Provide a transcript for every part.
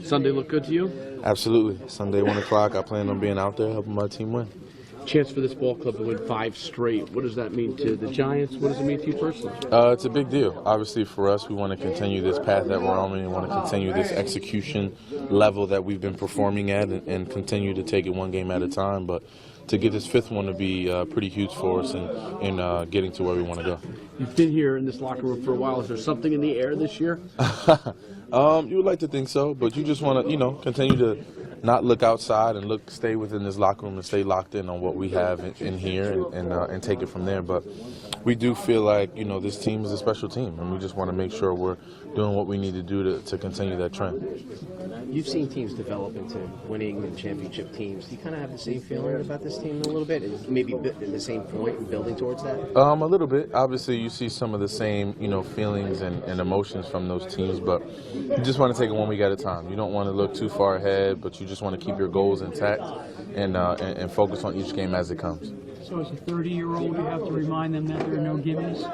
Sunday look good to you? Absolutely. Sunday, 1 o'clock, I plan on being out there helping my team win. Chance for this ball club to win 5 straight. What does that mean to the Giants? What does it mean to you personally? It's a big deal. Obviously, for us, we want to continue this path that we're on. We want to continue this execution level that we've been performing at and continue to take it one game at a time. But to get this 5th one to be pretty huge for us in getting to where we want to go. You've been here in this locker room for a while. Is there something in the air this year? You would like to think so, but you just want to, continue to not look outside and stay within this locker room and stay locked in on what we have in here and take it from there. But we do feel like, this team is a special team, and we just want to make sure we're doing what we need to do to continue that trend. You've seen teams develop into winning and championship teams. Do you kind of have the same feeling about this team a little bit? Is maybe at the same point and building towards that? A little bit. Obviously, you see some of the same, feelings and emotions from those teams, but you just want to take it 1 week at a time. You don't want to look too far ahead, but you just want to keep your goals intact and focus on each game as it comes. So as a 30-year-old, you have to remind them that there are no gimmies?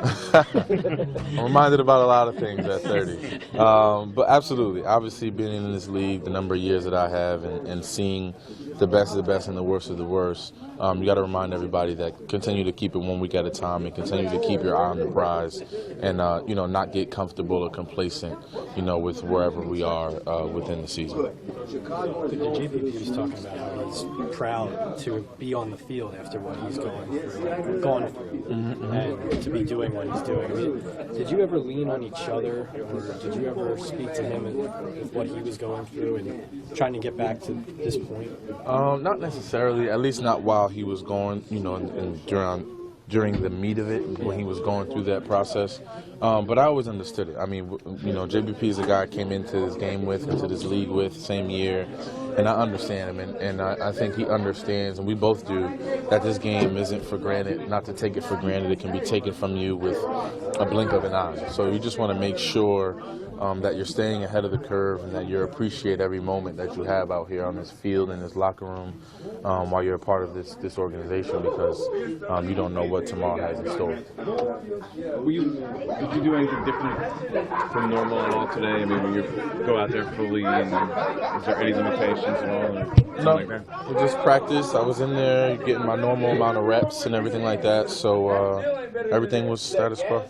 I'm reminded about a lot of things at 30. But absolutely, obviously being in this league the number of years that I have and seeing the best of the best and the worst of the worst, you got to remind everybody that continue to keep it 1 week at a time and continue to keep your eye on the prize and, not get comfortable or complacent, with wherever we are within the season. The JPP was talking about how he's proud to be on the field after what he's gone through, and to be doing what he's doing. I mean, did you ever lean on each other, or did you ever speak to him with what he was going through and trying to get back to this point? Not necessarily, at least not while he was going, and during the meat of it, when he was going through that process. But I always understood it. I mean, JBP is a guy I came into this game with, into this league with, same year, and I understand him, and I think he understands, and we both do, that this game isn't for granted, not to take it for granted. It can be taken from you with a blink of an eye. So you just want to make sure that you're staying ahead of the curve and that you appreciate every moment that you have out here on this field, in this locker room, while you're a part of this organization, because you don't know what tomorrow has in store. Did you do anything different from normal at all today? Maybe you go out there fully, and is there any limitations at all? No, like that? we just practice. I was in there getting my normal amount of reps and everything like that, so everything was status quo.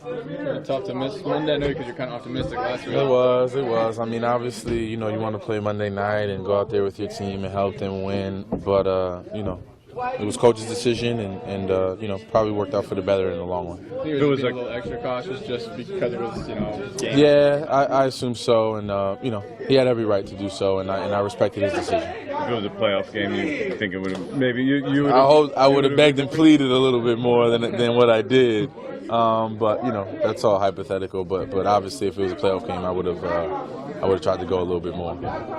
Tough to miss Monday, I know, because you're kind of optimistic last week. It was. I mean, obviously, you want to play Monday night and go out there with your team and help them win, but, it was coach's decision, and probably worked out for the better in the long run. It was a little extra cautious just because it was, game. Yeah, I assume so, and he had every right to do so, and I respected his decision. If it was a playoff game, you think it would have maybe you would. I would have begged and pleaded a little bit more than what I did, but that's all hypothetical. But obviously, if it was a playoff game, I would have tried to go a little bit more.